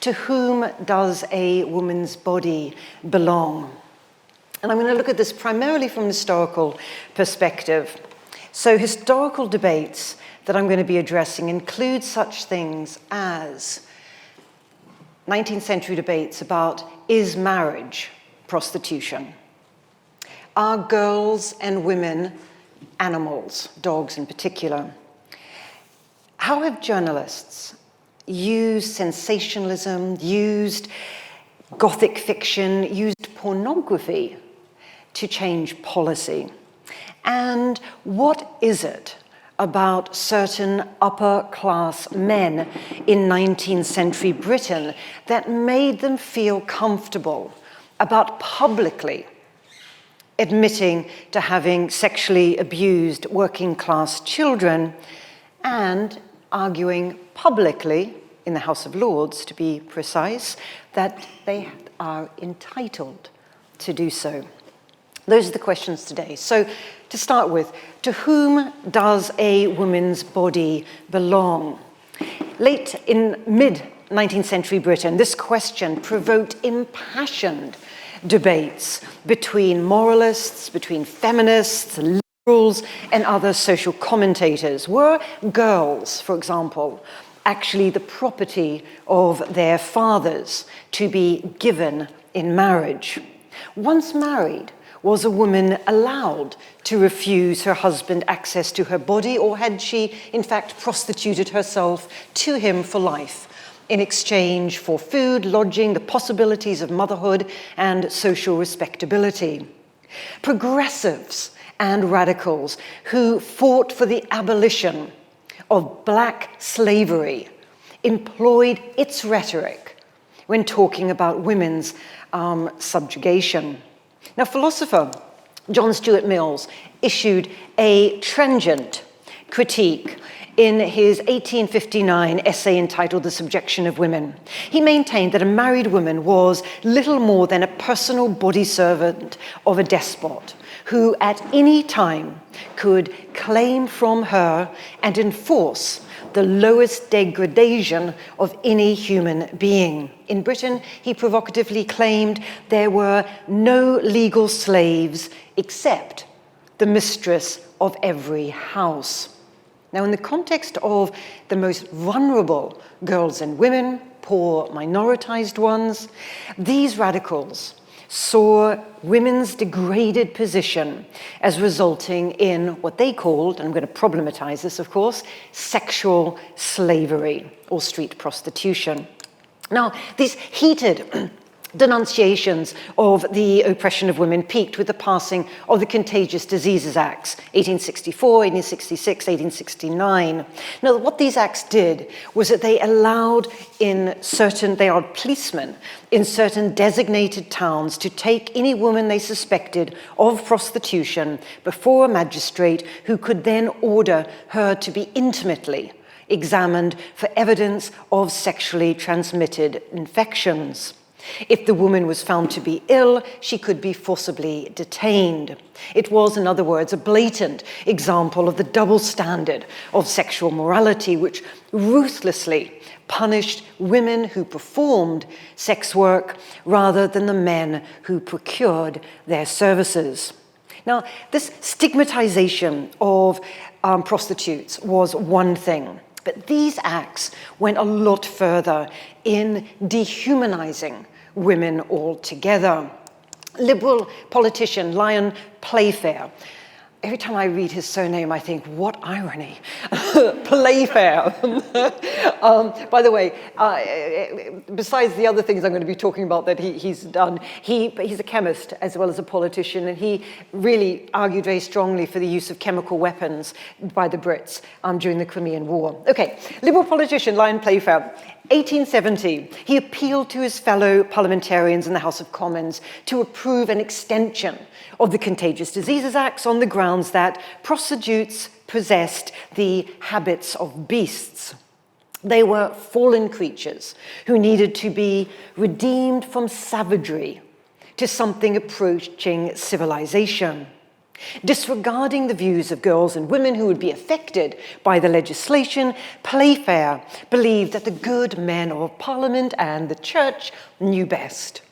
To whom does a woman's body belong? And I'm going to look at this primarily from an historical perspective. So historical debates that I'm going to be addressing include such things as 19th century debates about, is marriage prostitution? Are girls and women animals, dogs in particular? How have journalists used sensationalism, used Gothic fiction, used pornography to change policy? And what is it about certain upper-class men in 19th century Britain that made them feel comfortable about publicly admitting to having sexually abused working-class children and arguing publicly, in the House of Lords to be precise, that they are entitled to do so? Those are the questions today. So to start with, to whom does a woman's body belong? Late in mid-19th century Britain, this question provoked impassioned debates between moralists, between feminists, liberals, and other social commentators. Were girls, for example, actually the property of their fathers to be given in marriage? Once married, was a woman allowed to refuse her husband access to her body, or had she, in fact, prostituted herself to him for life in exchange for food, lodging, the possibilities of motherhood, and social respectability? Progressives and radicals who fought for the abolition of black slavery employed its rhetoric when talking about women's subjugation. Now, philosopher John Stuart Mills issued a trenchant critique in his 1859 essay entitled The Subjection of Women. He maintained that a married woman was little more than a personal body servant of a despot who at any time could claim from her and enforce the lowest degradation of any human being. In Britain, he provocatively claimed there were no legal slaves except the mistress of every house. Now, in the context of the most vulnerable girls and women, poor minoritized ones, these radicals saw women's degraded position as resulting in what they called, and I'm going to problematize this, of course, sexual slavery or street prostitution. Now, these heated denunciations of the oppression of women peaked with the passing of the Contagious Diseases Acts, 1864, 1866, 1869. Now, what these acts did was that they allowed policemen in certain designated towns to take any woman they suspected of prostitution before a magistrate who could then order her to be intimately examined for evidence of sexually transmitted infections. If the woman was found to be ill, she could be forcibly detained. It was, in other words, a blatant example of the double standard of sexual morality, which ruthlessly punished women who performed sex work rather than the men who procured their services. Now, this stigmatization of prostitutes was one thing, but these acts went a lot further in dehumanizing women altogether. Liberal politician Lyon Playfair. Every time I read his surname, I think, what irony. Playfair. By the way, besides the other things I'm going to be talking about that he's done, he's a chemist as well as a politician, and he really argued very strongly for the use of chemical weapons by the Brits during the Crimean War. Okay, Liberal politician Lyon Playfair. 1870, he appealed to his fellow parliamentarians in the House of Commons to approve an extension of the Contagious Diseases Acts on the grounds that prostitutes possessed the habits of beasts. They were fallen creatures who needed to be redeemed from savagery to something approaching civilization. Disregarding the views of girls and women who would be affected by the legislation, Playfair believed that the good men of Parliament and the Church knew best.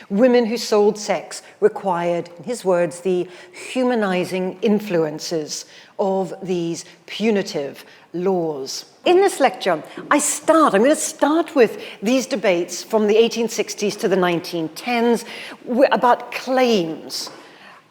Women who sold sex required, in his words, the humanizing influences of these punitive laws. In this lecture, I'm going to start with these debates from the 1860s to the 1910s about claims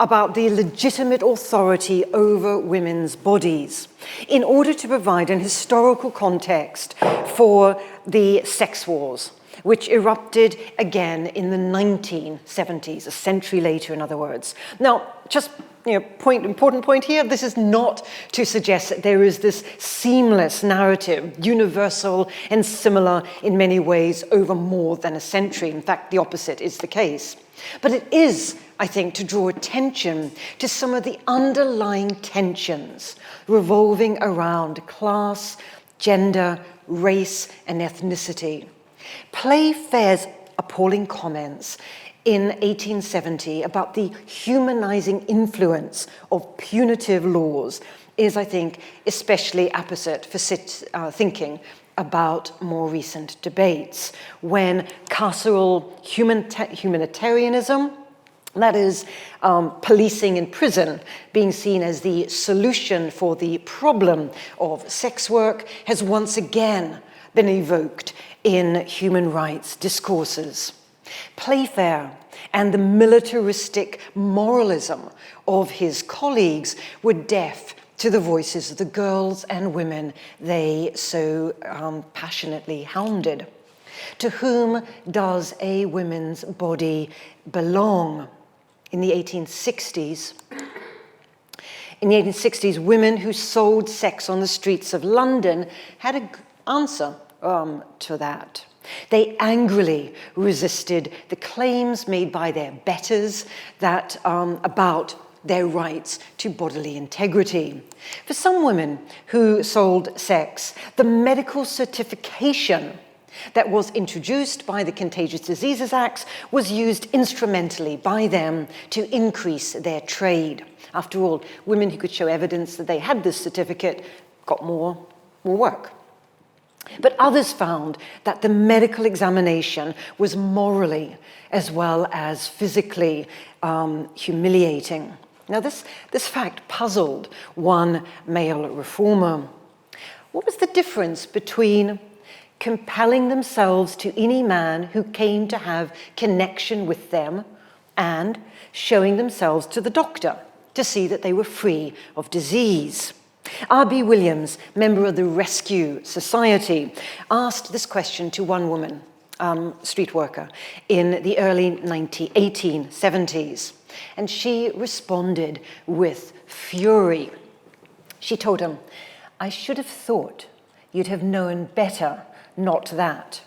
about the legitimate authority over women's bodies, in order to provide an historical context for the sex wars, which erupted again in the 1970s, a century later, in other words. Now, just important point here, this is not to suggest that there is this seamless narrative, universal and similar in many ways over more than a century. In fact, the opposite is the case. But it is, I think, to draw attention to some of the underlying tensions revolving around class, gender, race, and ethnicity. Playfair's appalling comments in 1870 about the humanizing influence of punitive laws is, I think, especially apposite for thinking about more recent debates, when carceral humanitarianism, that is, policing in prison, being seen as the solution for the problem of sex work, has once again been evoked in human rights discourses. Playfair and the militaristic moralism of his colleagues were deaf to the voices of the girls and women they so passionately hounded. To whom does a woman's body belong? In the 1860s, women who sold sex on the streets of London had an answer to that. They angrily resisted the claims made by their betters that about their rights to bodily integrity. For some women who sold sex, the medical certification that was introduced by the Contagious Diseases Acts was used instrumentally by them to increase their trade. After all, women who could show evidence that they had this certificate got more work. But others found that the medical examination was morally as well as physically humiliating. Now, this fact puzzled one male reformer. What was the difference between compelling themselves to any man who came to have connection with them and showing themselves to the doctor to see that they were free of disease? R.B. Williams, member of the Rescue Society, asked this question to one woman, street worker, in the early 1870s. And she responded with fury. She told him, "I should have thought you'd have known better, not that.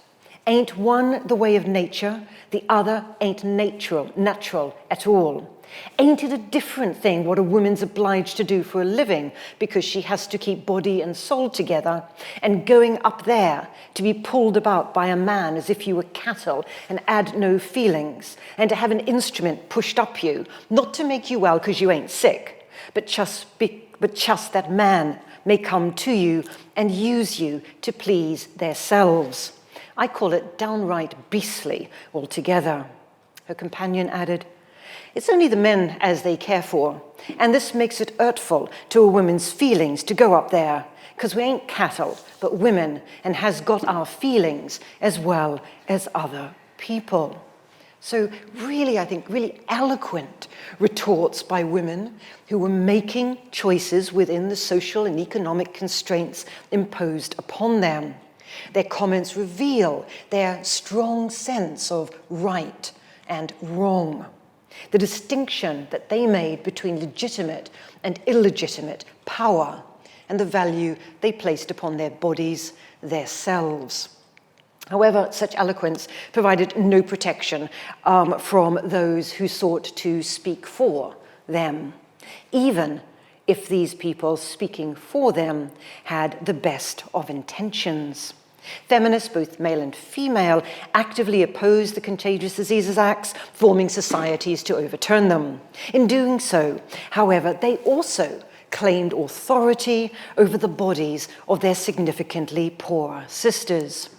Ain't one the way of nature, the other ain't natural at all. Ain't it a different thing what a woman's obliged to do for a living because she has to keep body and soul together, and going up there to be pulled about by a man as if you were cattle and add no feelings, and to have an instrument pushed up you, not to make you well because you ain't sick, but just that man may come to you and use you to please theirselves. I call it downright beastly altogether." Her companion added, "It's only the men as they care for, and this makes it hurtful to a woman's feelings to go up there, because we ain't cattle, but women, and has got our feelings as well as other people." So really, I think, really eloquent retorts by women who were making choices within the social and economic constraints imposed upon them. Their comments reveal their strong sense of right and wrong, the distinction that they made between legitimate and illegitimate power, and the value they placed upon their bodies, their selves. However, such eloquence provided no protection from those who sought to speak for them, even if these people speaking for them had the best of intentions. Feminists, both male and female, actively opposed the Contagious Diseases Acts, forming societies to overturn them. In doing so, however, they also claimed authority over the bodies of their significantly poorer sisters.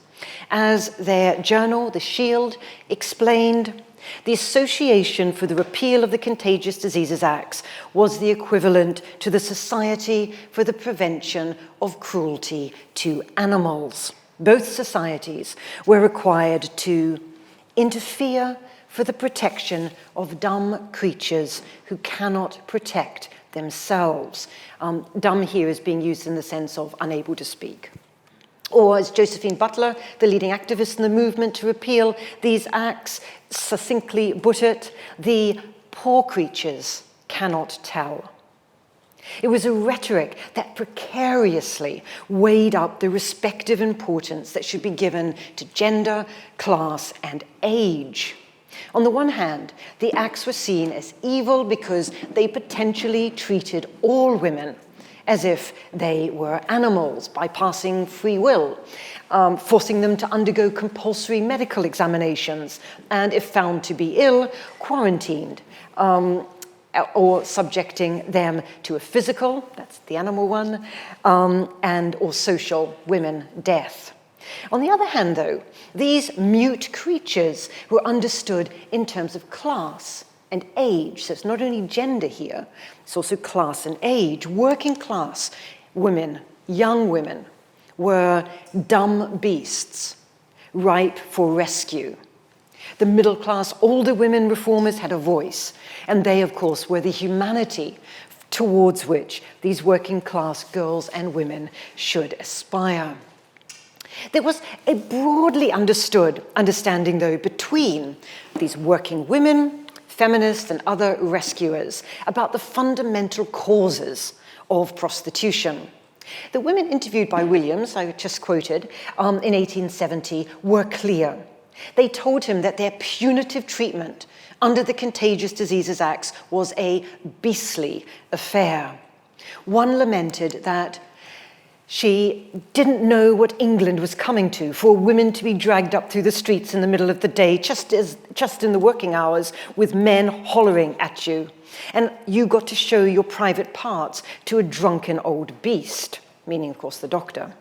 As their journal, The Shield, explained, the Association for the Repeal of the Contagious Diseases Acts was the equivalent to the Society for the Prevention of Cruelty to Animals. Both societies were required to interfere for the protection of dumb creatures who cannot protect themselves. Dumb here is being used in the sense of unable to speak. Or, as Josephine Butler, the leading activist in the movement to repeal these acts, succinctly put it, the poor creatures cannot tell. It was a rhetoric that precariously weighed up the respective importance that should be given to gender, class, and age. On the one hand, the acts were seen as evil because they potentially treated all women as if they were animals, bypassing free will, forcing them to undergo compulsory medical examinations, and if found to be ill, quarantined, or subjecting them to a physical, that's the animal one, and or social, women, death. On the other hand, though, these mute creatures were understood in terms of class and age. So it's not only gender here, it's also class and age. Working class women, young women, were dumb beasts, ripe for rescue. The middle class, older women reformers had a voice, and they, of course, were the humanity towards which these working class girls and women should aspire. There was a broadly understood understanding, though, between these working women, feminists, and other rescuers about the fundamental causes of prostitution. The women interviewed by Williams, I just quoted, in 1870, were clear. They told him that their punitive treatment under the Contagious Diseases Acts was a beastly affair. One lamented that she didn't know what England was coming to, for women to be dragged up through the streets in the middle of the day, just in the working hours, with men hollering at you. And you got to show your private parts to a drunken old beast, meaning, of course, the doctor.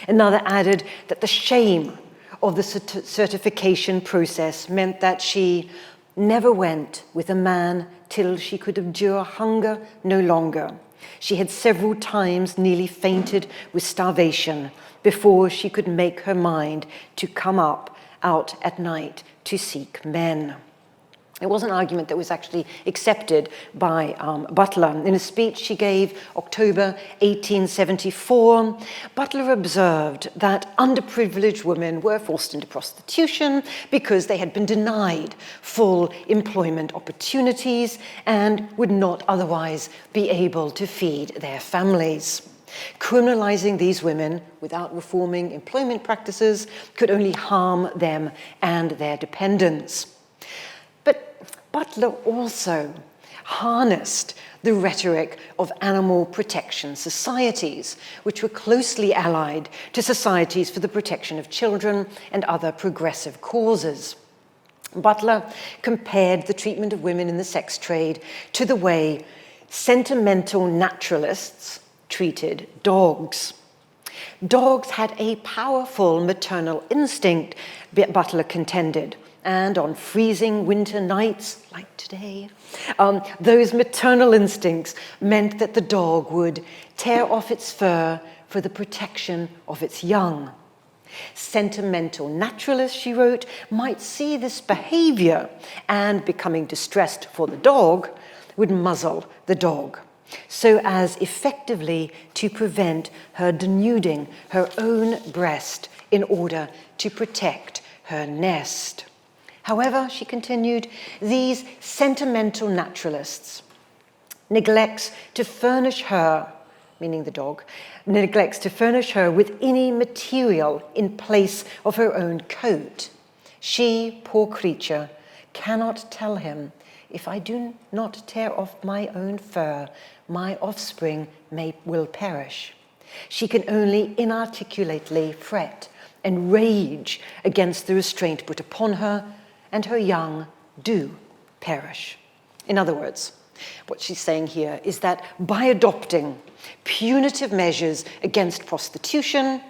Another added that the shame of the certification process meant that she never went with a man till she could endure hunger no longer. She had several times nearly fainted with starvation before she could make her mind to come out at night to seek men. It was an argument that was actually accepted by Butler. In a speech she gave October 1874, Butler observed that underprivileged women were forced into prostitution because they had been denied full employment opportunities and would not otherwise be able to feed their families. Criminalizing these women without reforming employment practices could only harm them and their dependents. Butler also harnessed the rhetoric of animal protection societies, which were closely allied to societies for the protection of children and other progressive causes. Butler compared the treatment of women in the sex trade to the way sentimental naturalists treated dogs. Dogs had a powerful maternal instinct, Butler contended, and on freezing winter nights, like today, those maternal instincts meant that the dog would tear off its fur for the protection of its young. Sentimental naturalists, she wrote, might see this behavior and, becoming distressed for the dog, would muzzle the dog, so as effectively to prevent her denuding her own breast in order to protect her nest. However, she continued, these sentimental naturalists neglects to furnish her, meaning the dog, neglects to furnish her with any material in place of her own coat. She, poor creature, cannot tell him, if I do not tear off my own fur, my offspring will perish. She can only inarticulately fret and rage against the restraint put upon her, and her young do perish. In other words, what she's saying here is that by adopting punitive measures against prostitution,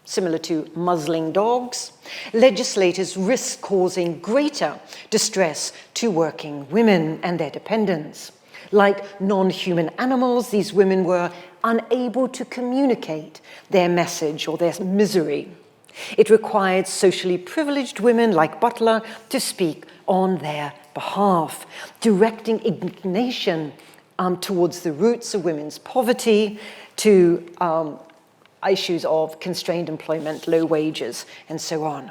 similar to muzzling dogs, legislators risk causing greater distress to working women and their dependents. Like non-human animals, these women were unable to communicate their message or their misery. It required socially privileged women like Butler to speak on their behalf, directing indignation towards the roots of women's poverty, to issues of constrained employment, low wages, and so on.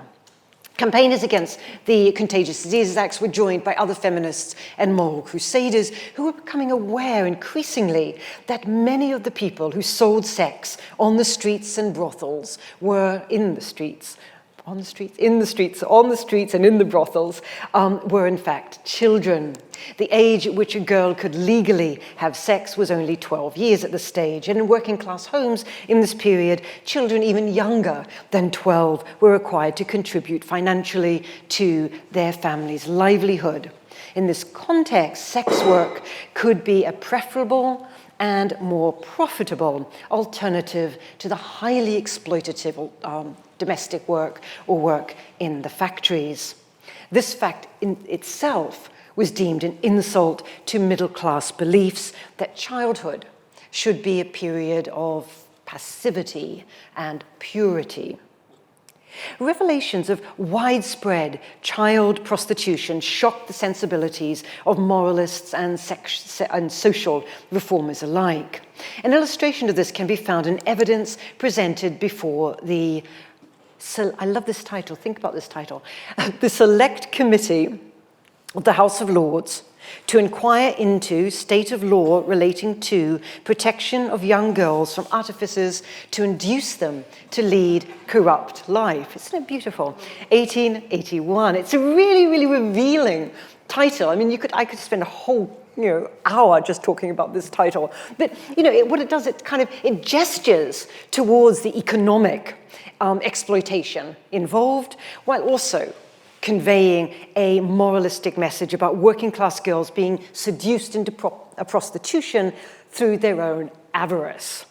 Campaigners against the Contagious Diseases Acts were joined by other feminists and moral crusaders who were becoming aware increasingly that many of the people who sold sex on the streets and brothels were in the streets, and in the brothels, were in fact children. The age at which a girl could legally have sex was only 12 years at this stage, and in working class homes in this period, children even younger than 12 were required to contribute financially to their family's livelihood. In this context, sex work could be a preferable and more profitable alternative to the highly exploitative domestic work or work in the factories. This fact in itself was deemed an insult to middle-class beliefs that childhood should be a period of passivity and purity. Revelations of widespread child prostitution shocked the sensibilities of moralists and social reformers alike. An illustration of this can be found in evidence presented before the, I love this title, think about this title, the Select Committee of the House of Lords to inquire into state of law relating to protection of young girls from artificers to induce them to lead corrupt life. Isn't it beautiful? 1881. It's a really, really revealing title. I mean, I could spend a whole hour just talking about this title. But what it does, it gestures towards the economic exploitation involved, while also conveying a moralistic message about working class girls being seduced into prostitution through their own avarice.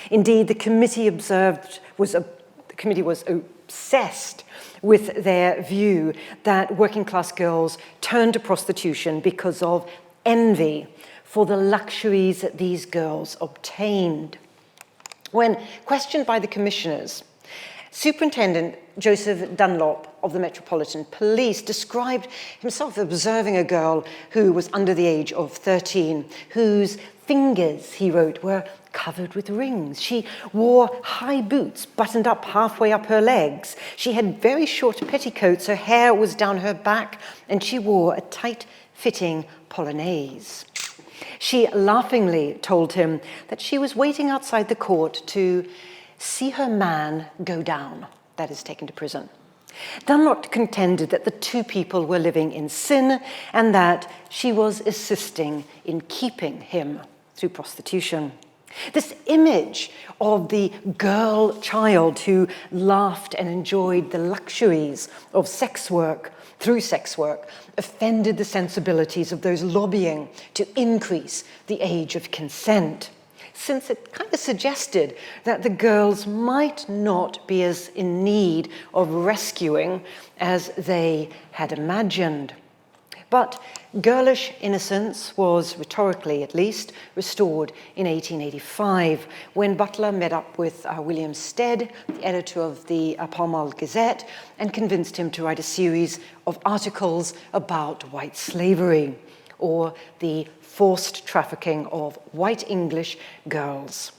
Indeed, the committee was obsessed with their view that working class girls turned to prostitution because of envy for the luxuries that these girls obtained. When questioned by the commissioners, Superintendent Joseph Dunlop of the Metropolitan Police described himself observing a girl who was under the age of 13, whose fingers, he wrote, were covered with rings. She wore high boots buttoned up halfway up her legs. She had very short petticoats, her hair was down her back, and she wore a tight-fitting polonaise. She laughingly told him that she was waiting outside the court to see her man go down, that is, taken to prison. Dunlop contended that the two people were living in sin and that she was assisting in keeping him through prostitution. This image of the girl child who laughed and enjoyed the luxuries of sex work through sex work offended the sensibilities of those lobbying to increase the age of consent, since it kind of suggested that the girls might not be as in need of rescuing as they had imagined. But girlish innocence was, rhetorically at least, restored in 1885 when Butler met up with William Stead, the editor of the Pall Mall Gazette, and convinced him to write a series of articles about white slavery, or the forced trafficking of white English girls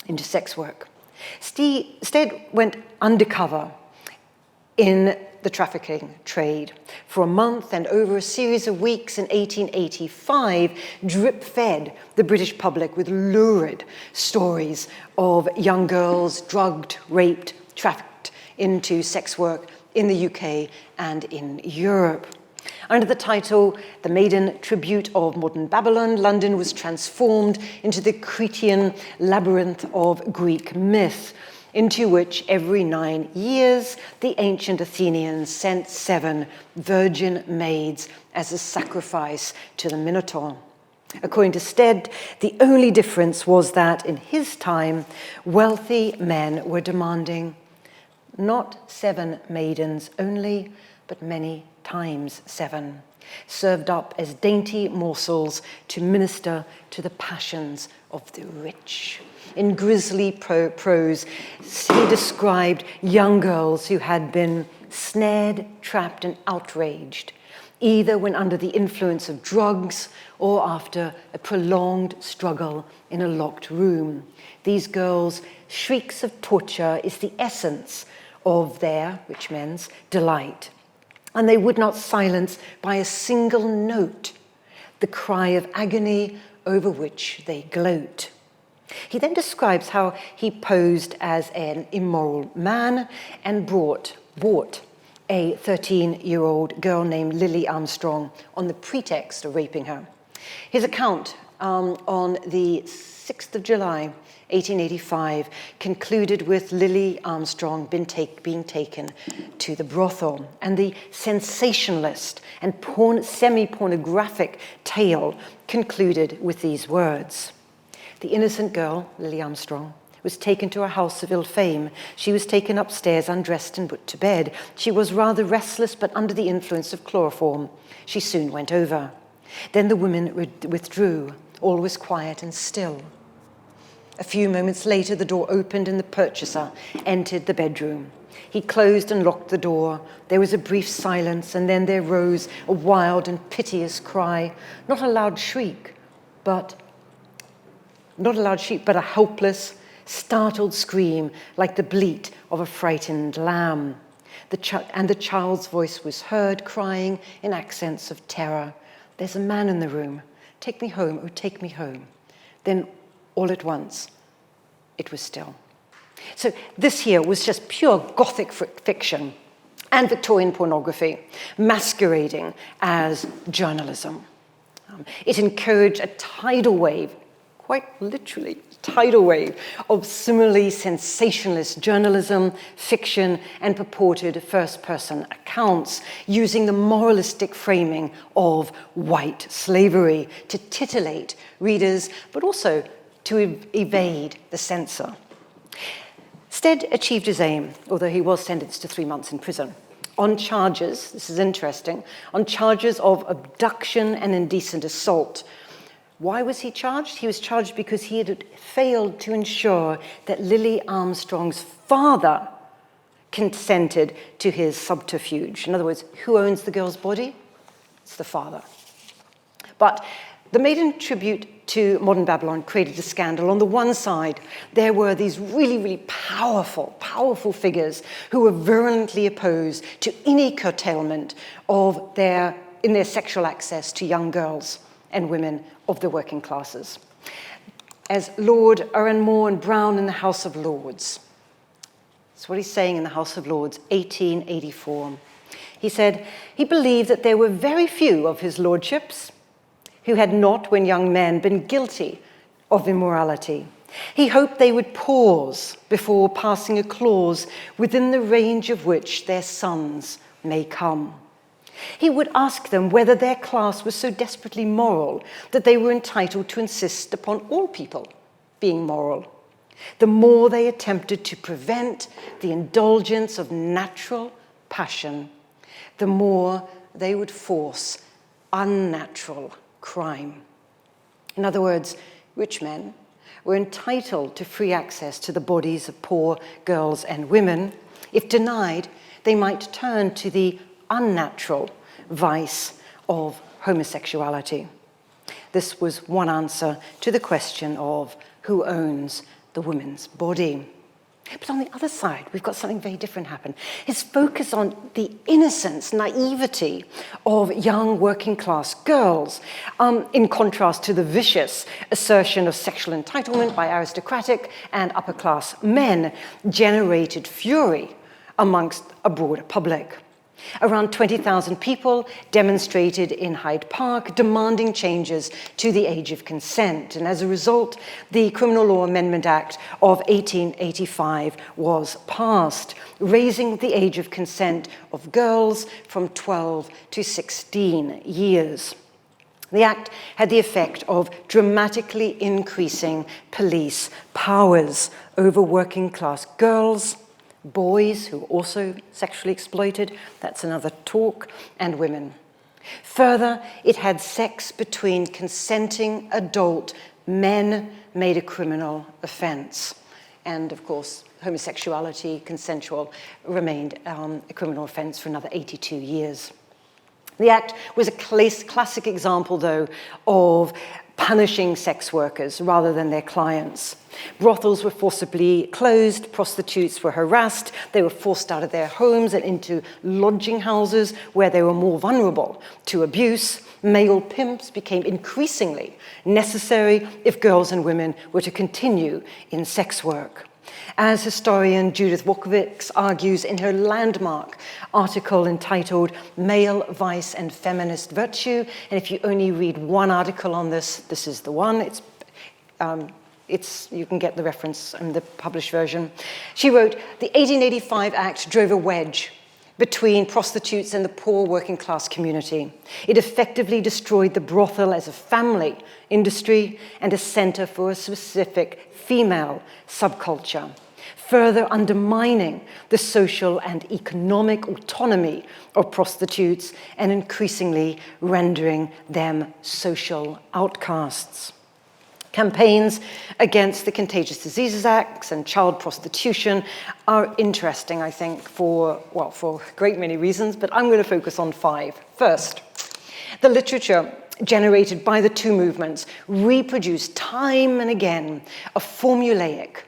into sex work. Stead went undercover in the trafficking trade for a month, and over a series of weeks in 1885 drip-fed the British public with lurid stories of young girls drugged, raped, trafficked into sex work in the UK and in Europe. Under the title, The Maiden Tribute of Modern Babylon, London was transformed into the Cretan labyrinth of Greek myth, into which every 9 years the ancient Athenians sent 7 virgin maids as a sacrifice to the Minotaur. According to Stead, the only difference was that in his time, wealthy men were demanding not 7 maidens only, but many times 7, served up as dainty morsels to minister to the passions of the rich. In grisly prose, he described young girls who had been snared, trapped, and outraged, either when under the influence of drugs or after a prolonged struggle in a locked room. These girls' shrieks of torture is the essence of their, rich men's, delight. And they would not silence by a single note the cry of agony over which they gloat. He then describes how he posed as an immoral man and bought a 13-year-old girl named Lily Armstrong on the pretext of raping her. His account on the 6th of July, 1885, concluded with Lily Armstrong being taken to the brothel, and the sensationalist and semi-pornographic tale concluded with these words. The innocent girl, Lily Armstrong, was taken to a house of ill fame. She was taken upstairs, undressed and put to bed. She was rather restless, but under the influence of chloroform. She soon went over. Then the women withdrew. All was quiet and still. A few moments later, the door opened and the purchaser entered the bedroom. He closed and locked the door. There was a brief silence, and then there rose a wild and piteous cry, not a loud shriek, but a helpless, startled scream like the bleat of a frightened lamb. And the child's voice was heard crying in accents of terror, "There's a man in the room. Take me home, oh, take me home." Then all at once, it was still. So this here was just pure Gothic fiction and Victorian pornography masquerading as journalism. It encouraged a tidal wave, quite literally, tidal wave of similarly sensationalist journalism, fiction, and purported first-person accounts using the moralistic framing of white slavery to titillate readers, but also to evade the censor. Stead achieved his aim, although he was sentenced to 3 months in prison, on charges, this is interesting, on charges of abduction and indecent assault. Why was he charged? He was charged because he had failed to ensure that Lily Armstrong's father consented to his subterfuge. In other words, who owns the girl's body? It's the father. But the Maiden tribute to modern Babylon created a scandal. On the one side, there were these really powerful figures who were virulently opposed to any curtailment in their sexual access to young girls and women of the working classes. As Lord Oranmore and Brown in the House of Lords. That's what he's saying in the House of Lords, 1884. He said he believed that there were very few of his lordships who had not, when young men, been guilty of immorality. He hoped they would pause before passing a clause within the range of which their sons may come. He would ask them whether their class was so desperately moral that they were entitled to insist upon all people being moral. The more they attempted to prevent the indulgence of natural passion, the more they would force unnatural crime. In other words, rich men were entitled to free access to the bodies of poor girls and women. If denied, they might turn to the unnatural vice of homosexuality. This was one answer to the question of who owns the woman's body. But on the other side, we've got something very different happen. His focus on the innocence, naivety of young working class girls, in contrast to the vicious assertion of sexual entitlement by aristocratic and upper class men, generated fury amongst a broader public. Around 20,000 people demonstrated in Hyde Park demanding changes to the age of consent. And as a result, the Criminal Law Amendment Act of 1885 was passed, raising the age of consent of girls from 12 to 16 years. The act had the effect of dramatically increasing police powers over working class girls, boys who were also sexually exploited, that's another talk, and women. Further, it had sex between consenting adult men made a criminal offense. And of course, homosexuality, consensual, remained a criminal offense for another 82 years. The act was a classic example, though, of punishing sex workers rather than their clients. Brothels were forcibly closed, prostitutes were harassed, they were forced out of their homes and into lodging houses where they were more vulnerable to abuse. Male pimps became increasingly necessary if girls and women were to continue in sex work. As historian Judith Wojcicki argues in her landmark article entitled Male Vice and Feminist Virtue, and if you only read one article on this, this is the one, you can get the reference in the published version. She wrote, "The 1885 Act drove a wedge between prostitutes and the poor working class community. It effectively destroyed the brothel as a family industry and a center for a specific female subculture, further undermining the social and economic autonomy of prostitutes and increasingly rendering them social outcasts." Campaigns against the Contagious Diseases Acts and child prostitution are interesting, I think, for a great many reasons, but I'm going to focus on 5. First, the literature generated by the two movements reproduced time and again a formulaic,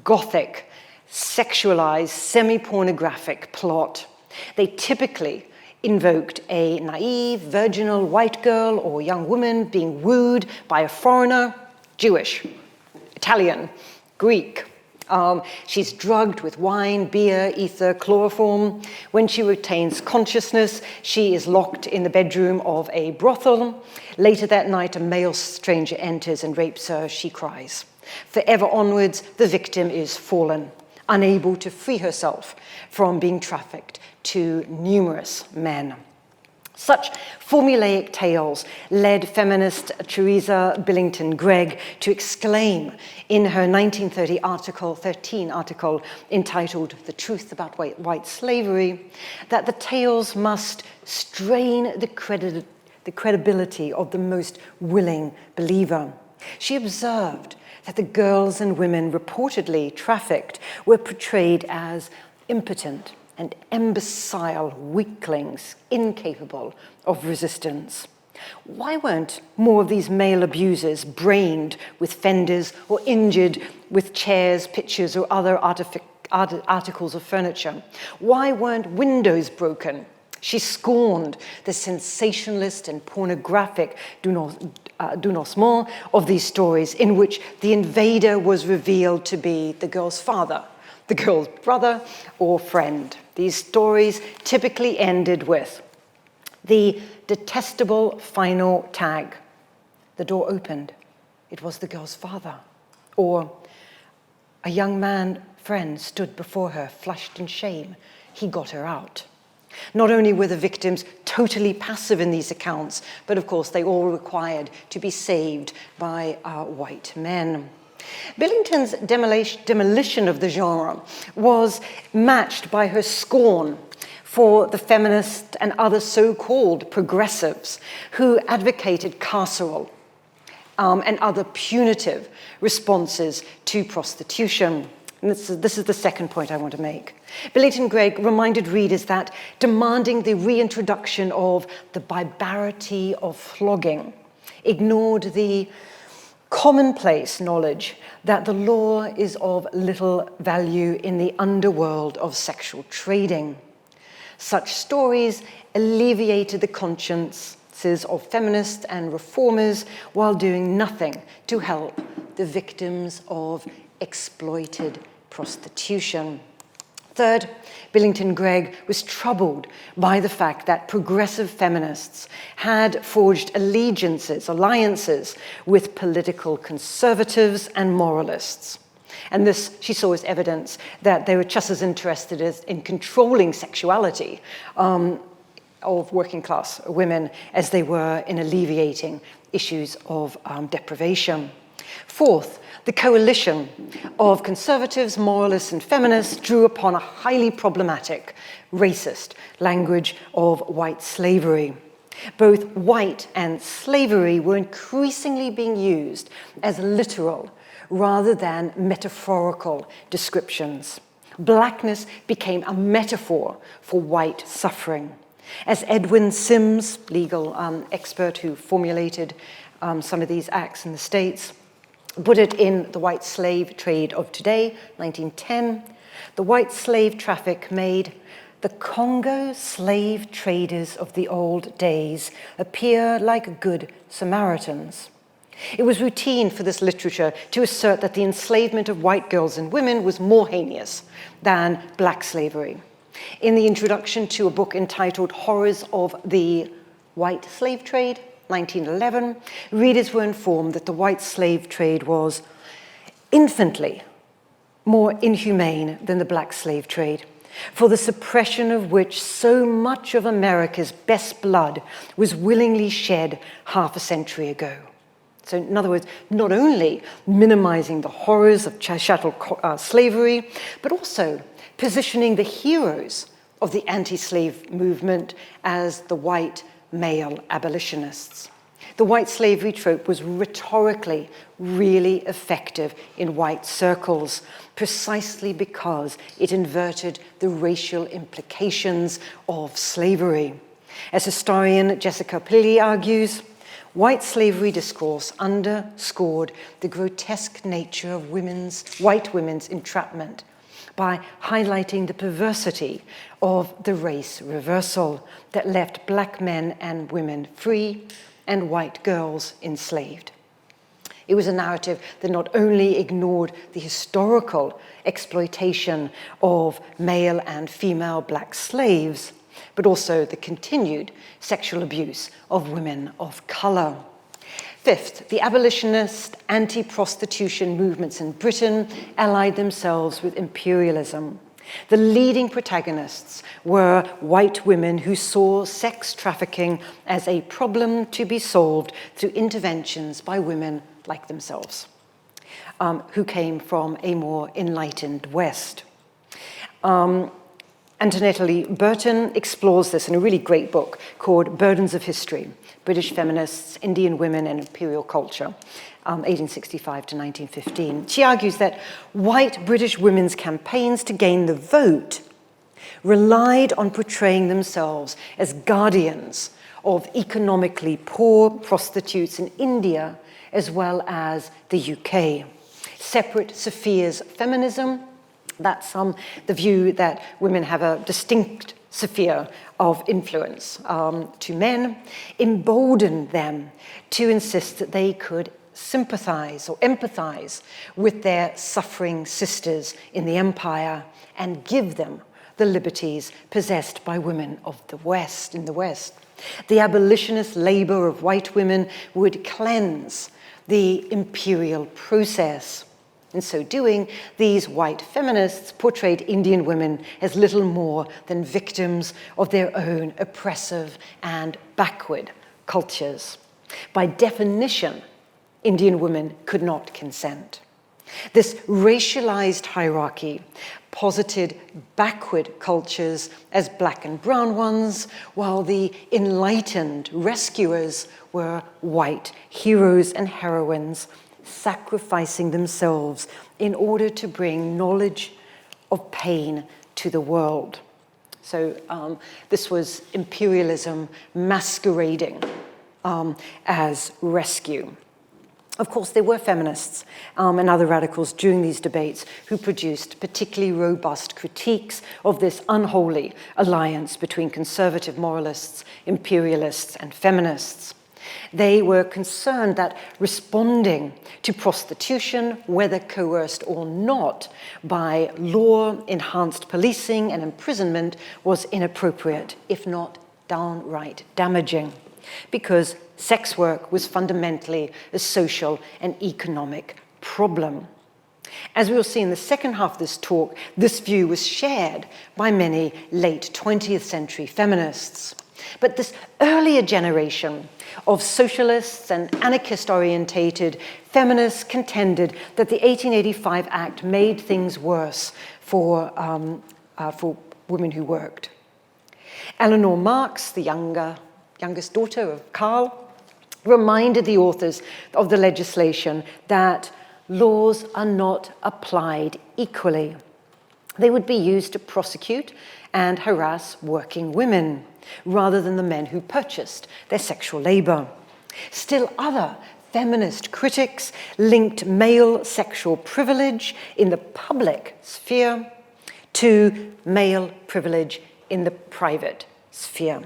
gothic, sexualized, semi-pornographic plot. They typically invoked a naive, virginal white girl or young woman being wooed by a foreigner, Jewish, Italian, Greek. She's drugged with wine, beer, ether, chloroform. When she retains consciousness, she is locked in the bedroom of a brothel. Later that night, a male stranger enters and rapes her. She cries. Forever onwards, the victim is fallen, unable to free herself from being trafficked to numerous men. Such formulaic tales led feminist Teresa Billington-Greig to exclaim in her 1930 article entitled "The Truth About White Slavery" that the tales must strain the credibility of the most willing believer. She observed that the girls and women reportedly trafficked were portrayed as impotent and imbecile weaklings incapable of resistance. Why weren't more of these male abusers brained with fenders or injured with chairs, pictures, or other articles of furniture? Why weren't windows broken? She scorned the sensationalist and pornographic dénouement of these stories in which the invader was revealed to be the girl's father, the girl's brother or friend. These stories typically ended with the detestable final tag, "The door opened, it was the girl's father," or "A young man friend stood before her, flushed in shame, he got her out." Not only were the victims totally passive in these accounts, but of course they all required to be saved by white men. Billington's demolition of the genre was matched by her scorn for the feminists and other so-called progressives who advocated carceral and other punitive responses to prostitution. And this is the second point I want to make. Billington-Greig reminded readers that demanding the reintroduction of the barbarity of flogging ignored the commonplace knowledge that the law is of little value in the underworld of sexual trading. Such stories alleviated the consciences of feminists and reformers while doing nothing to help the victims of exploited prostitution. Third, Billington-Greig was troubled by the fact that progressive feminists had forged alliances with political conservatives and moralists. And this she saw as evidence that they were just as interested in controlling sexuality of working class women as they were in alleviating issues of deprivation. Fourth, the coalition of conservatives, moralists, and feminists drew upon a highly problematic, racist language of white slavery. Both white and slavery were increasingly being used as literal rather than metaphorical descriptions. Blackness became a metaphor for white suffering. As Edwin Sims, legal expert who formulated some of these acts in the States, put it in The White Slave Trade of Today, 1910, the white slave traffic made the Congo slave traders of the old days appear like good Samaritans. It was routine for this literature to assert that the enslavement of white girls and women was more heinous than black slavery. In the introduction to a book entitled Horrors of the White Slave Trade, 1911, readers were informed that the white slave trade was infinitely more inhumane than the black slave trade, for the suppression of which so much of America's best blood was willingly shed half a century ago. So in other words, not only minimizing the horrors of chattel slavery, but also positioning the heroes of the anti-slave movement as the white male abolitionists. The white slavery trope was rhetorically really effective in white circles, precisely because it inverted the racial implications of slavery. As historian Jessica Pilley argues, white slavery discourse underscored the grotesque nature of white women's entrapment by highlighting the perversity of the race reversal that left black men and women free and white girls enslaved. It was a narrative that not only ignored the historical exploitation of male and female black slaves, but also the continued sexual abuse of women of color. Fifth, the abolitionist anti-prostitution movements in Britain allied themselves with imperialism. The leading protagonists were white women who saw sex trafficking as a problem to be solved through interventions by women like themselves, who came from a more enlightened West. Antoinette Lee Burton explores this in a really great book called Burdens of History, British Feminists, Indian Women and Imperial Culture, 1865 to 1915. She argues that white British women's campaigns to gain the vote relied on portraying themselves as guardians of economically poor prostitutes in India as well as the UK. Separate spheres feminism, that's the view that women have a distinct sphere of influence to men, emboldened them to insist that they could sympathize or empathize with their suffering sisters in the empire and give them the liberties possessed by women of the West, in the West. The abolitionist labor of white women would cleanse the imperial process. In so doing, these white feminists portrayed Indian women as little more than victims of their own oppressive and backward cultures. By definition, Indian women could not consent. This racialized hierarchy posited backward cultures as black and brown ones, while the enlightened rescuers were white heroes and heroines, sacrificing themselves in order to bring knowledge of pain to the world. So this was imperialism masquerading as rescue. Of course, there were feminists and other radicals during these debates who produced particularly robust critiques of this unholy alliance between conservative moralists, imperialists, and feminists. They were concerned that responding to prostitution, whether coerced or not, by law-enhanced policing and imprisonment was inappropriate, if not downright damaging, because sex work was fundamentally a social and economic problem. As we will see in the second half of this talk, this view was shared by many late 20th century feminists. But this earlier generation of socialists and anarchist-orientated feminists contended that the 1885 Act made things worse for women who worked. Eleanor Marx, the youngest daughter of Karl, reminded the authors of the legislation that laws are not applied equally. They would be used to prosecute and harass working women, rather than the men who purchased their sexual labor. Still other feminist critics linked male sexual privilege in the public sphere to male privilege in the private sphere.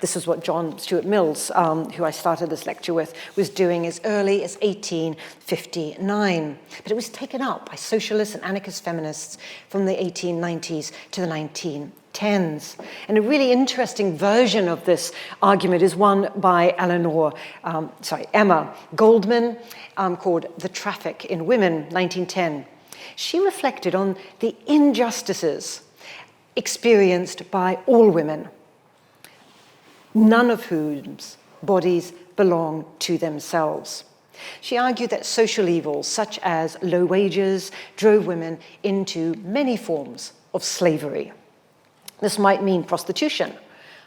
This is what John Stuart Mills, who I started this lecture with, was doing as early as 1859. But it was taken up by socialists and anarchist feminists from the 1890s to the 1910s. And a really interesting version of this argument is one by Emma Goldman, called The Traffic in Women, 1910. She reflected on the injustices experienced by all women, none of whose bodies belong to themselves. She argued that social evils, such as low wages, drove women into many forms of slavery. This might mean prostitution,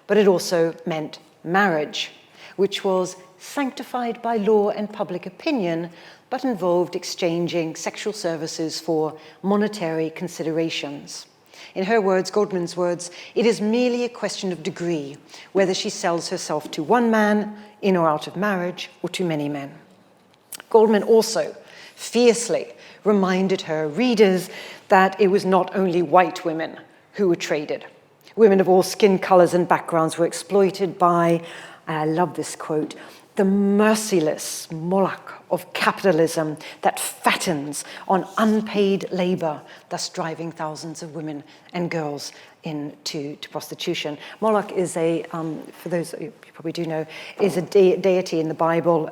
but it also meant marriage, which was sanctified by law and public opinion, but involved exchanging sexual services for monetary considerations. In her words, Goldman's words, it is merely a question of degree, whether she sells herself to one man, in or out of marriage, or to many men. Goldman also fiercely reminded her readers that it was not only white women who were traded. Women of all skin colors and backgrounds were exploited by, I love this quote, the merciless Moloch of capitalism that fattens on unpaid labor, thus driving thousands of women and girls into prostitution. Moloch is for those of you probably do know, is a deity in the Bible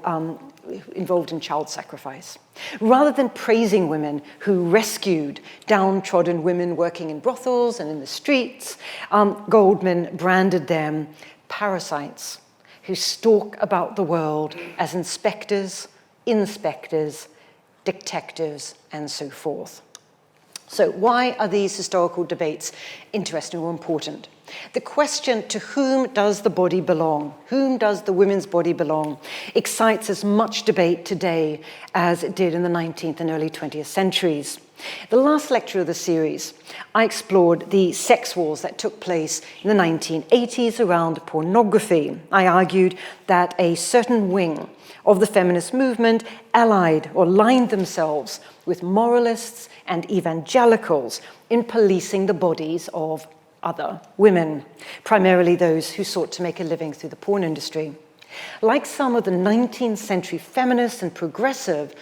involved in child sacrifice. Rather than praising women who rescued downtrodden women working in brothels and in the streets, Goldman branded them parasites who stalk about the world as inspectors, detectives, and so forth. So why are these historical debates interesting or important? The question, to whom does the body belong? Whom does the women's body belong? Excites as much debate today as it did in the 19th and early 20th centuries. The last lecture of the series, I explored the sex wars that took place in the 1980s around pornography. I argued that a certain wing of the feminist movement allied or aligned themselves with moralists and evangelicals in policing the bodies of other women, primarily those who sought to make a living through the porn industry. Like some of the 19th century feminists and progressives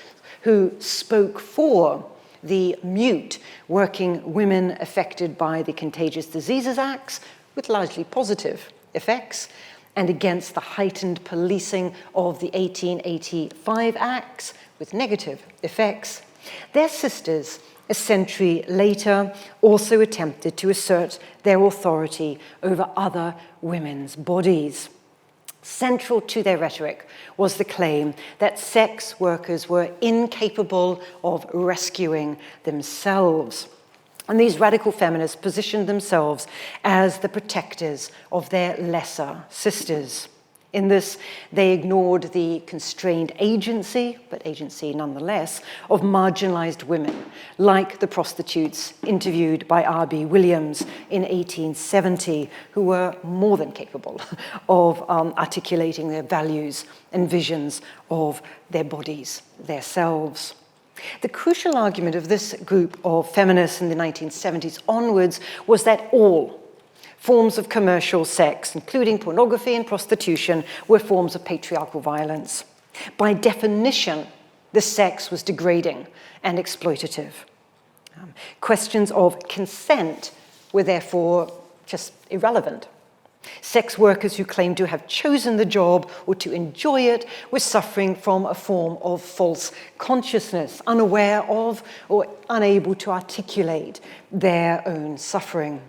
who spoke for the mute working women affected by the Contagious Diseases Acts with largely positive effects, and against the heightened policing of the 1885 Acts with negative effects, their sisters, a century later, also attempted to assert their authority over other women's bodies. Central to their rhetoric was the claim that sex workers were incapable of rescuing themselves. And these radical feminists positioned themselves as the protectors of their lesser sisters. In this, they ignored the constrained agency, but agency nonetheless, of marginalized women, like the prostitutes interviewed by R.B. Williams in 1870, who were more than capable of articulating their values and visions of their bodies, their selves. The crucial argument of this group of feminists in the 1970s onwards was that all, Forms of commercial sex, including pornography and prostitution, were forms of patriarchal violence. By definition, the sex was degrading and exploitative. Questions of consent were therefore just irrelevant. Sex workers who claimed to have chosen the job or to enjoy it were suffering from a form of false consciousness, unaware of or unable to articulate their own suffering.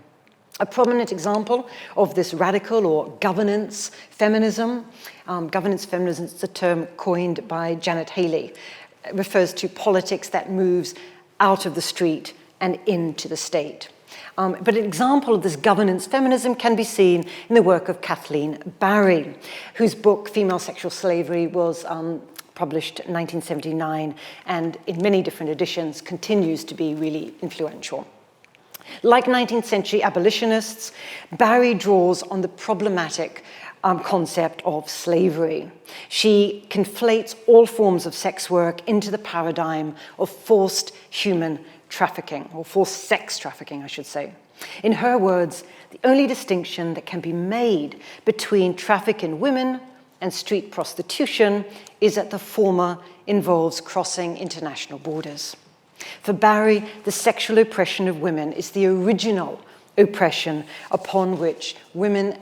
A prominent example of this radical or governance feminism is a term coined by Janet Haley. It refers to politics that moves out of the street and into the state. But an example of this governance feminism can be seen in the work of Kathleen Barry, whose book Female Sexual Slavery was published in 1979 and in many different editions continues to be really influential. Like 19th century abolitionists, Barry draws on the problematic concept of slavery. She conflates all forms of sex work into the paradigm of forced human trafficking, or forced sex trafficking, I should say. In her words, the only distinction that can be made between traffic in women and street prostitution is that the former involves crossing international borders. For Barry, the sexual oppression of women is the original oppression upon which women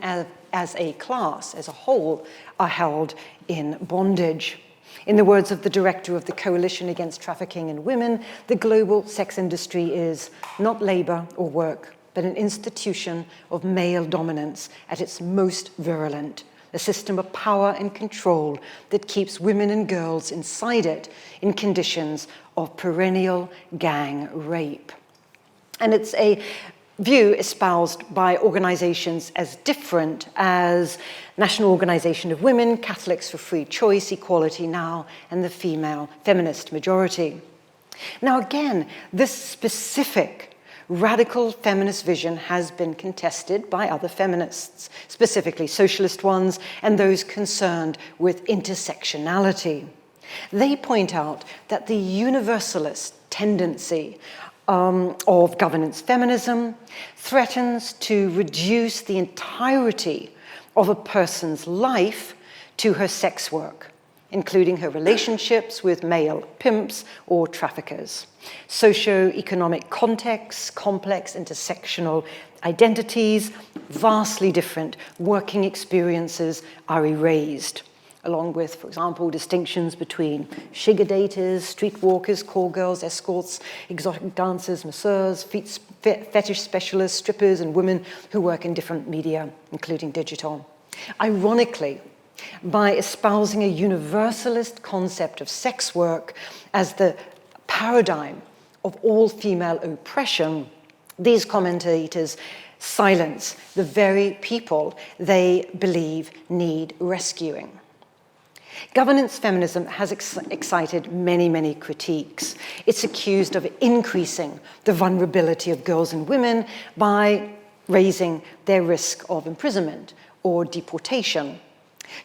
as a class, as a whole, are held in bondage. In the words of the director of the Coalition Against Trafficking in Women, the global sex industry is not labor or work, but an institution of male dominance at its most virulent, a system of power and control that keeps women and girls inside it in conditions of perennial gang rape. And it's a view espoused by organizations as different as National Organization of Women, Catholics for Free Choice, Equality Now, and the Female Feminist Majority. Now again, this specific radical feminist vision has been contested by other feminists, specifically socialist ones and those concerned with intersectionality. They point out that the universalist tendency of governance feminism threatens to reduce the entirety of a person's life to her sex work, including her relationships with male pimps or traffickers. Socio-economic contexts, complex intersectional identities, vastly different working experiences are erased, along with, for example, distinctions between sugar daters, street walkers, call girls, escorts, exotic dancers, masseurs, fetish specialists, strippers, and women who work in different media, including digital. Ironically, by espousing a universalist concept of sex work as the paradigm of all female oppression, these commentators silence the very people they believe need rescuing. Governance feminism has excited many, many critiques. It's accused of increasing the vulnerability of girls and women by raising their risk of imprisonment or deportation.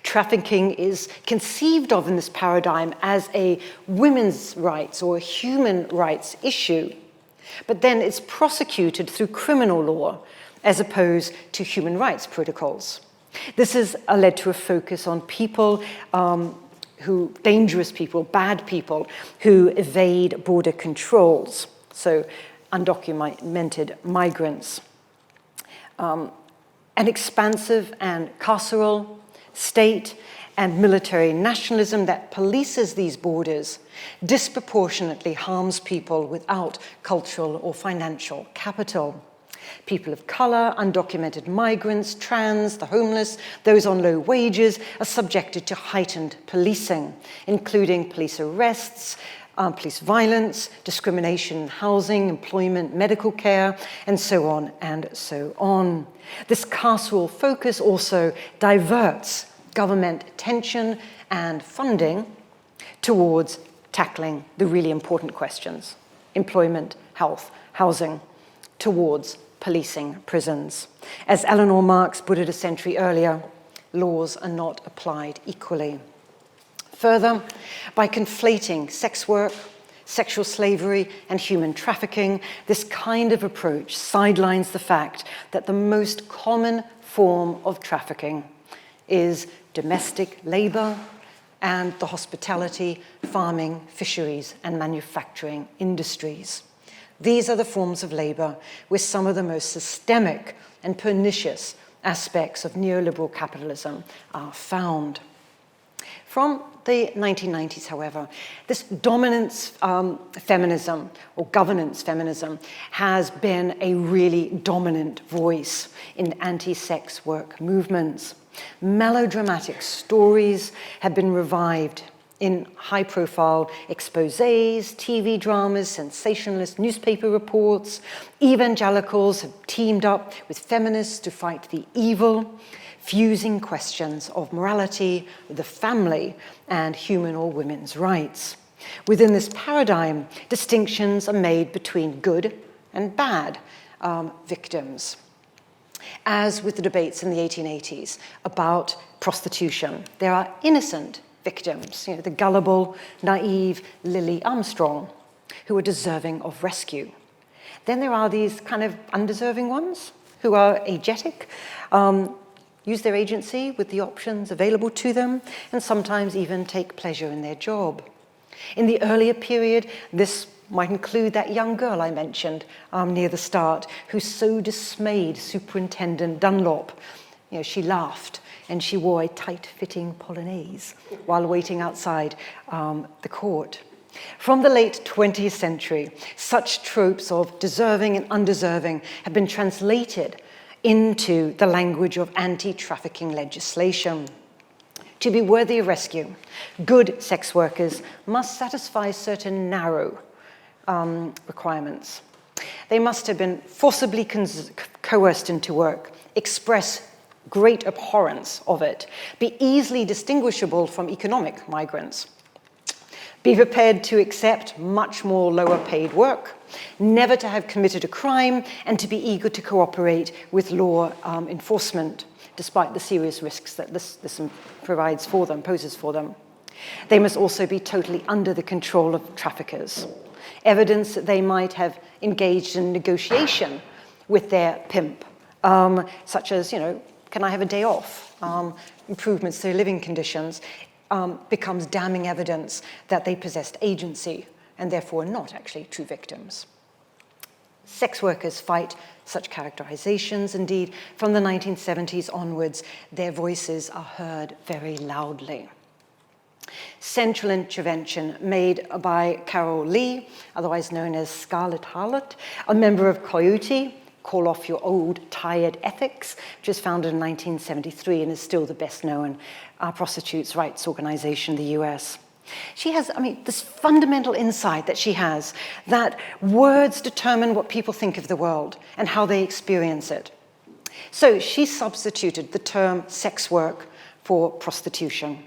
Trafficking is conceived of in this paradigm as a women's rights or a human rights issue, but then it's prosecuted through criminal law as opposed to human rights protocols. This has led to a focus on people dangerous people, bad people, who evade border controls, so undocumented migrants. An expansive and carceral state and military nationalism that polices these borders disproportionately harms people without cultural or financial capital. People of color, undocumented migrants, trans, the homeless, those on low wages are subjected to heightened policing, including police arrests, police violence, discrimination in housing, employment, medical care, and so on and so on. This carceral focus also diverts government attention and funding towards tackling the really important questions: employment, health, housing, towards policing prisons. As Eleanor Marx put it a century earlier, laws are not applied equally. Further, by conflating sex work, sexual slavery and human trafficking, this kind of approach sidelines the fact that the most common form of trafficking is domestic labor and the hospitality, farming, fisheries, and manufacturing industries. These are the forms of labor with some of the most systemic and pernicious aspects of neoliberal capitalism are found. From the 1990s, however, this dominance feminism, or governance feminism, has been a really dominant voice in anti-sex work movements. Melodramatic stories have been revived in high-profile exposés, TV dramas, sensationalist newspaper reports. Evangelicals have teamed up with feminists to fight the evil, fusing questions of morality, the family, and human or women's rights. Within this paradigm, distinctions are made between good and bad victims. As with the debates in the 1880s about prostitution, there are innocent victims, the gullible, naive Lily Armstrong, who are deserving of rescue. Then there are these kind of undeserving ones who are agetic, use their agency with the options available to them, and sometimes even take pleasure in their job. In the earlier period, this might include that young girl I mentioned near the start, who so dismayed Superintendent Dunlop. She laughed and she wore a tight-fitting polonaise while waiting outside the court. From the late 20th century, such tropes of deserving and undeserving have been translated into the language of anti-trafficking legislation. To be worthy of rescue, good sex workers must satisfy certain narrow requirements. They must have been forcibly coerced into work, express great abhorrence of it, be easily distinguishable from economic migrants, be prepared to accept much more lower paid work, never to have committed a crime, and to be eager to cooperate with law enforcement, despite the serious risks that this poses for them. They must also be totally under the control of traffickers. Evidence that they might have engaged in negotiation with their pimp, such as, can I have a day off? Improvements to their living conditions, becomes damning evidence that they possessed agency and therefore are not actually true victims. Sex workers fight such characterizations. Indeed, from the 1970s onwards, their voices are heard very loudly. Central intervention made by Carol Lee, otherwise known as Scarlet Harlot, a member of Coyote, Call Off Your Old Tired Ethics, which was founded in 1973 and is still the best-known prostitutes' rights organization in the US. She has, this fundamental insight that she has, that words determine what people think of the world and how they experience it. So she substituted the term sex work for prostitution.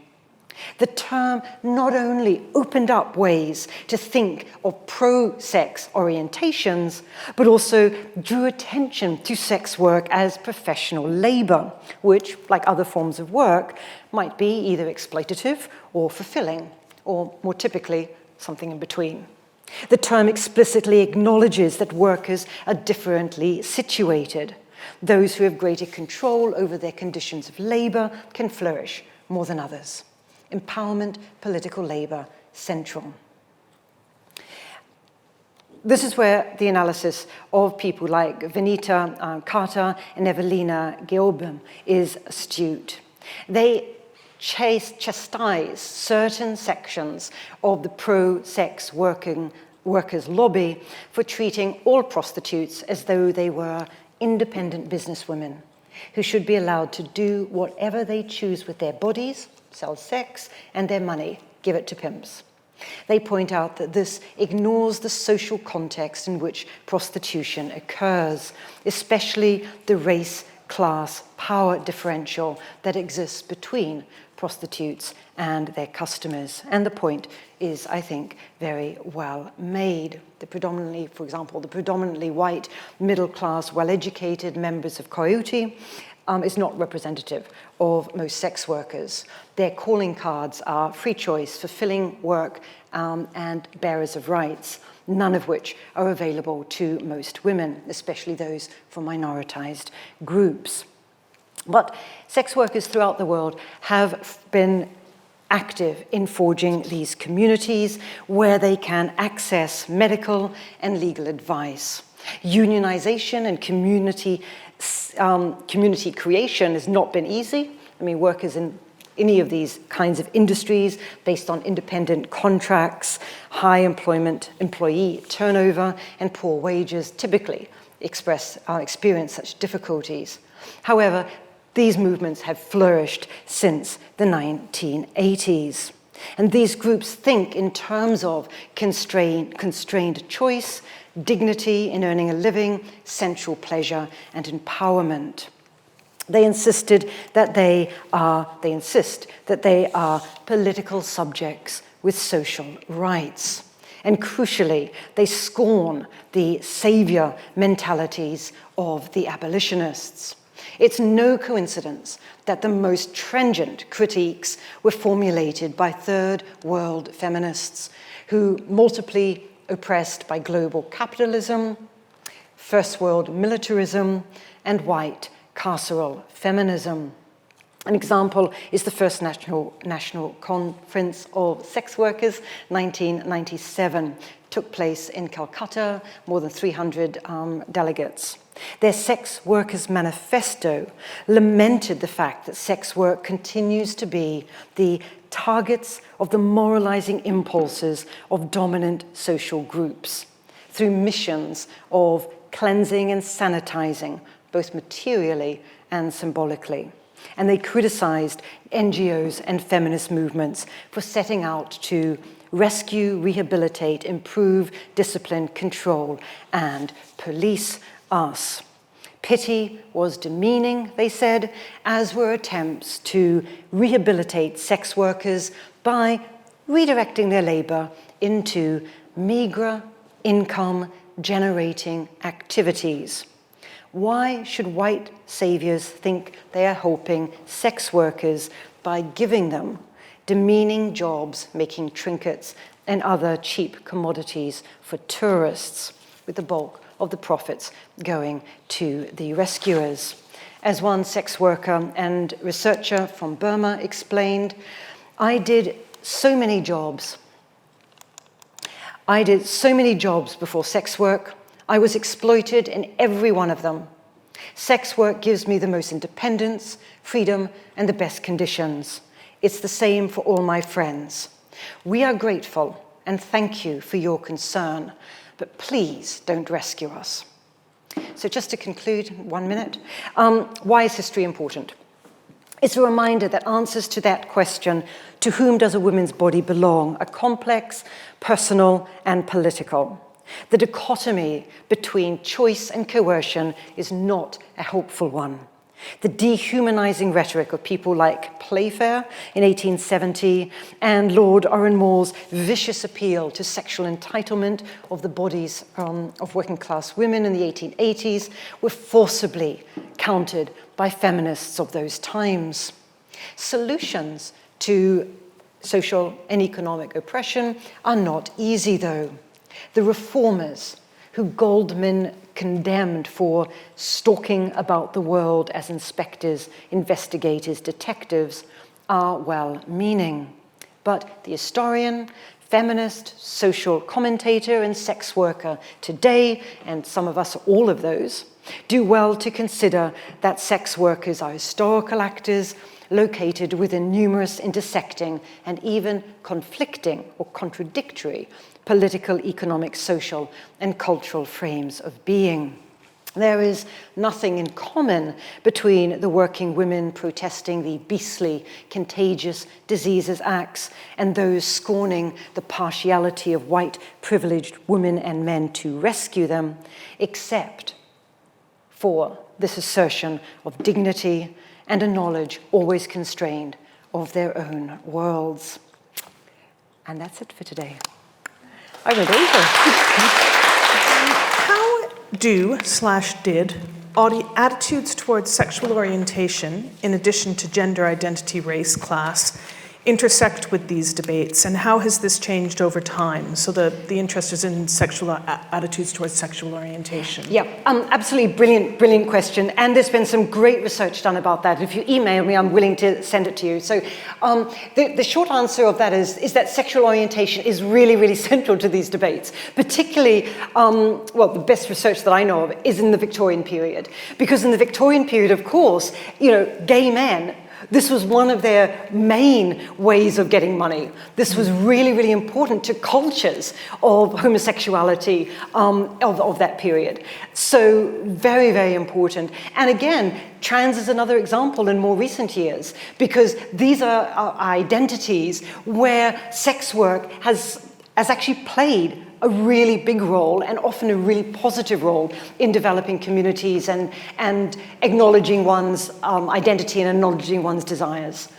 The term not only opened up ways to think of pro-sex orientations, but also drew attention to sex work as professional labor, which, like other forms of work, might be either exploitative or fulfilling, or more typically, something in between. The term explicitly acknowledges that workers are differently situated. Those who have greater control over their conditions of labor can flourish more than others. Empowerment, political labor, central. This is where the analysis of people like Venita Carter and Evelina Geobem is astute. They chastise certain sections of the pro-sex workers' lobby for treating all prostitutes as though they were independent businesswomen who should be allowed to do whatever they choose with their bodies, sell sex, and their money, give it to pimps. They point out that this ignores the social context in which prostitution occurs, especially the race-class power differential that exists between prostitutes and their customers. And the point is, I think, very well made. For example, the predominantly white, middle-class, well-educated members of Coyote is not representative of most sex workers. Their calling cards are free choice, fulfilling work, and bearers of rights, none of which are available to most women, especially those from minoritized groups. But sex workers throughout the world have been active in forging these communities where they can access medical and legal advice. Unionization and community creation has not been easy. I mean, workers in any of these kinds of industries based on independent contracts, high employee turnover, and poor wages typically experience such difficulties. However, these movements have flourished since the 1980s. And these groups think in terms of constrained choice, dignity in earning a living, sensual pleasure, and empowerment. They insist that they are political subjects with social rights. And crucially, they scorn the savior mentalities of the abolitionists. It's no coincidence that the most trenchant critiques were formulated by third world feminists who, multiply oppressed by global capitalism, first world militarism, and white carceral feminism. An example is the first National Conference of Sex Workers, 1997. Took place in Calcutta, more than 300 delegates. Their Sex Workers Manifesto lamented the fact that sex work continues to be the targets of the moralizing impulses of dominant social groups through missions of cleansing and sanitizing, both materially and symbolically. And they criticized NGOs and feminist movements for setting out to rescue, rehabilitate, improve, discipline, control, and police us. Pity was demeaning, they said, as were attempts to rehabilitate sex workers by redirecting their labor into meager income generating activities. Why should white saviors think they are helping sex workers by giving them demeaning jobs making trinkets and other cheap commodities for tourists, with the bulk of the profits going to the rescuers? As one sex worker and researcher from Burma explained, I did so many jobs before sex work. I was exploited in every one of them. Sex work gives me the most independence, freedom, and the best conditions. It's the same for all my friends. We are grateful and thank you for your concern, but please don't rescue us. So just to conclude, 1 minute, why is history important? It's a reminder that answers to that question, to whom does a woman's body belong, are complex, personal, and political. The dichotomy between choice and coercion is not a helpful one. The dehumanizing rhetoric of people like Playfair in 1870 and Lord Oranmore's vicious appeal to sexual entitlement of the bodies of working class women in the 1880s were forcibly countered by feminists of those times. Solutions to social and economic oppression are not easy, though. The reformers who Goldman condemned for stalking about the world as inspectors, investigators, detectives are well-meaning. But the historian, feminist, social commentator, and sex worker today, and some of us, all of those, do well to consider that sex workers are historical actors located within numerous intersecting and even conflicting or contradictory political, economic, social, and cultural frames of being. There is nothing in common between the working women protesting the beastly, Contagious Diseases Acts and those scorning the partiality of white, privileged women and men to rescue them, except for this assertion of dignity and a knowledge always constrained of their own worlds. And that's it for today. I went over. How did attitudes towards sexual orientation, in addition to gender identity, race, class, intersect with these debates, and how has this changed over time? So the interest is in sexual attitudes towards sexual orientation. Yeah, absolutely brilliant question. And there's been some great research done about that. If you email me, I'm willing to send it to you. So the short answer of that is that sexual orientation is really central to these debates, particularly, well, the best research that I know of is in the Victorian period. Because in the Victorian period, of course, gay men, this was one of their main ways of getting money. This was really important to cultures of homosexuality of that period. So very important. And again, trans is another example in more recent years, because these are identities where sex work has actually played a really big role, and often a really positive role, in developing communities and acknowledging one's identity and acknowledging one's desires.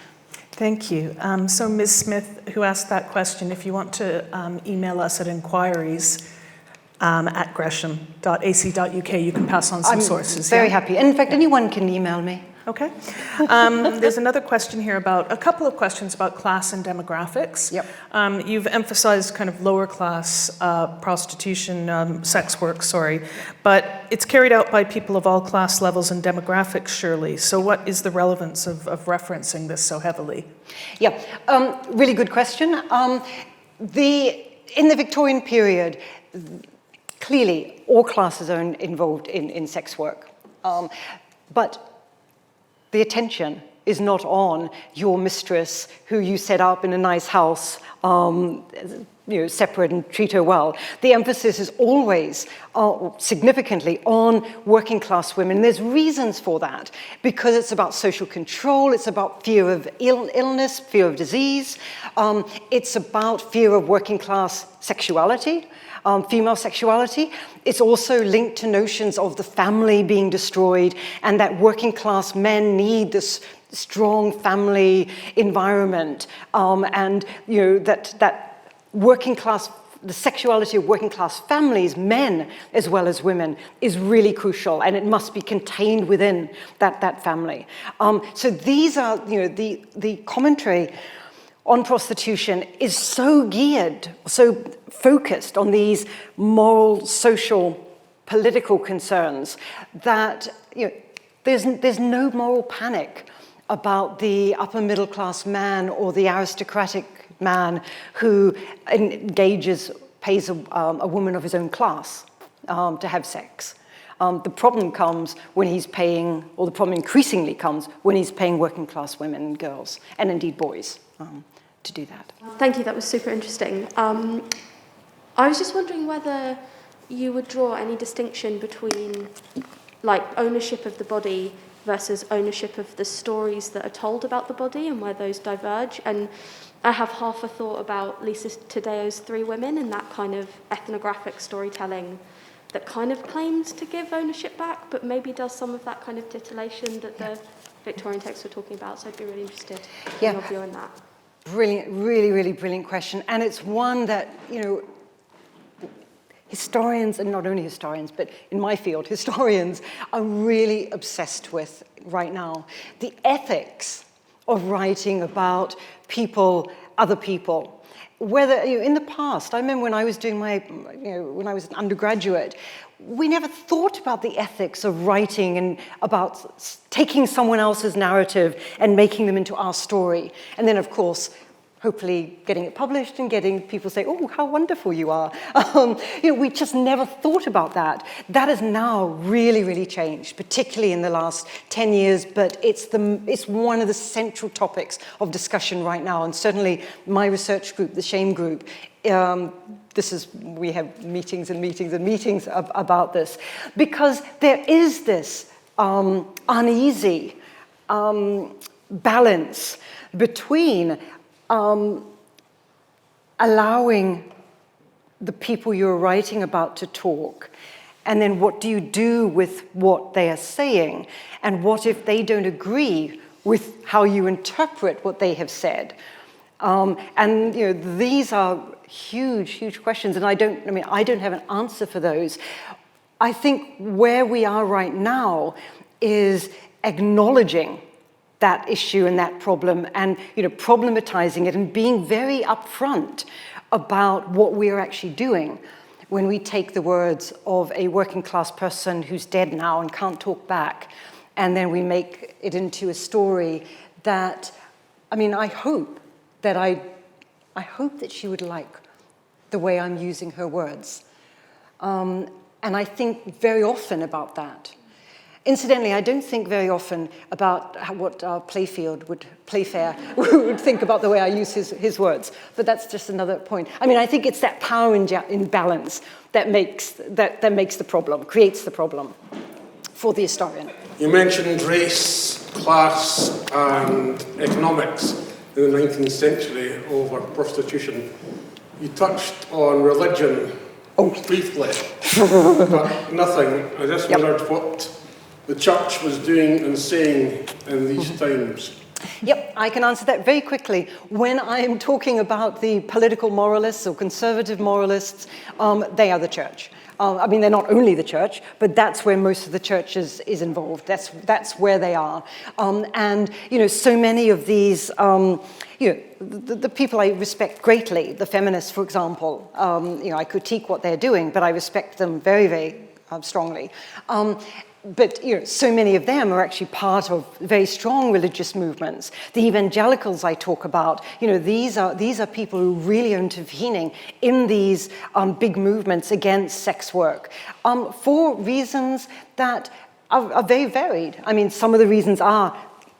Thank you. So Ms. Smith, who asked that question, if you want to email us at inquiries at gresham.ac.uk, you can pass on some sources. Very happy. And in fact, anyone can email me. Okay. There's another question here a couple of questions about class and demographics. Yep. You've emphasized kind of lower class prostitution, sex work, but it's carried out by people of all class levels and demographics, surely. So what is the relevance of referencing this so heavily? Yeah, really good question. In the Victorian period, clearly all classes are involved in sex work, but the attention is not on your mistress who you set up in a nice house, separate, and treat her well. The emphasis is always significantly on working class women. There's reasons for that, because it's about social control, it's about fear of illness, fear of disease, it's about fear of working class sexuality. Female sexuality. It's also linked to notions of the family being destroyed, and that working class men need this strong family environment, and that working class, the sexuality of working class families, men as well as women, is really crucial, and it must be contained within that family. So these are, the commentary on prostitution is so geared, so focused on these moral, social, political concerns that there's no moral panic about the upper middle class man or the aristocratic man who pays a woman of his own class to have sex. The problem comes when he's paying, or the problem increasingly comes when he's paying working class women and girls, and indeed boys, to do that. Thank you, that was super interesting. I was just wondering whether you would draw any distinction between ownership of the body versus ownership of the stories that are told about the body, and where those diverge. And I have half a thought about Lisa Tadeo's Three Women and that kind of ethnographic storytelling that kind of claims to give ownership back, but maybe does some of that kind of titillation that the Victorian texts were talking about. So I'd be really interested in your view on that. Brilliant, really brilliant question. And it's one that, historians, and not only historians, but in my field, historians are really obsessed with right now. The ethics of writing about people, other people. Whether, in the past, I remember when I was doing when I was an undergraduate, we never thought about the ethics of writing and about taking someone else's narrative and making them into our story. And then, of course, hopefully getting it published and getting people say, oh, how wonderful you are. We just never thought about that. That has now really changed, particularly in the last 10 years, but it's one of the central topics of discussion right now. And certainly my research group, the Shame Group, we have meetings and meetings and meetings about this, because there is this uneasy balance between allowing the people you're writing about to talk, and then what do you do with what they are saying, and what if they don't agree with how you interpret what they have said? And these are huge questions, and I don't have an answer for those. I think where we are right now is acknowledging that issue and that problem and problematizing it and being very upfront about what we are actually doing when we take the words of a working class person who's dead now and can't talk back, and then we make it into a story that, I hope that she would like the way I'm using her words. And I think very often about that. Incidentally, I don't think very often about what Playfair would think about the way I use his words, but that's just another point. I think it's that power imbalance that makes the problem, creates the problem for the historian. You mentioned race, class, and economics in the 19th century over prostitution. You touched on religion briefly, but nothing. I just wondered what the church was doing and saying in these times. Yep, I can answer that very quickly. When I am talking about the political moralists or conservative moralists, they are the church. They're not only the church, but that's where most of the church is involved. That's where they are. And so many of these, the people I respect greatly, the feminists, for example, I critique what they're doing, but I respect them very, very strongly. But so many of them are actually part of very strong religious movements. The evangelicals I talk about, these are people who really are intervening in these big movements against sex work for reasons that are very varied. Some of the reasons are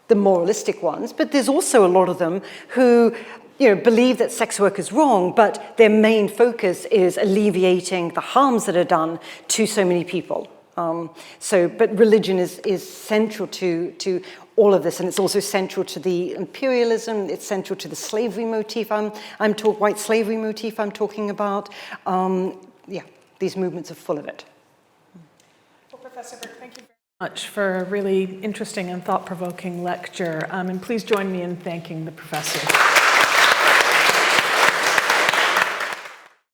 the moralistic ones, but there's also a lot of them who believe that sex work is wrong, but their main focus is alleviating the harms that are done to so many people. But religion is central to all of this, and it's also central to the imperialism. It's central to the slavery motif. White slavery motif I'm talking about. These movements are full of it. Well, Professor Bourke, thank you very much for a really interesting and thought-provoking lecture. And please join me in thanking the professor.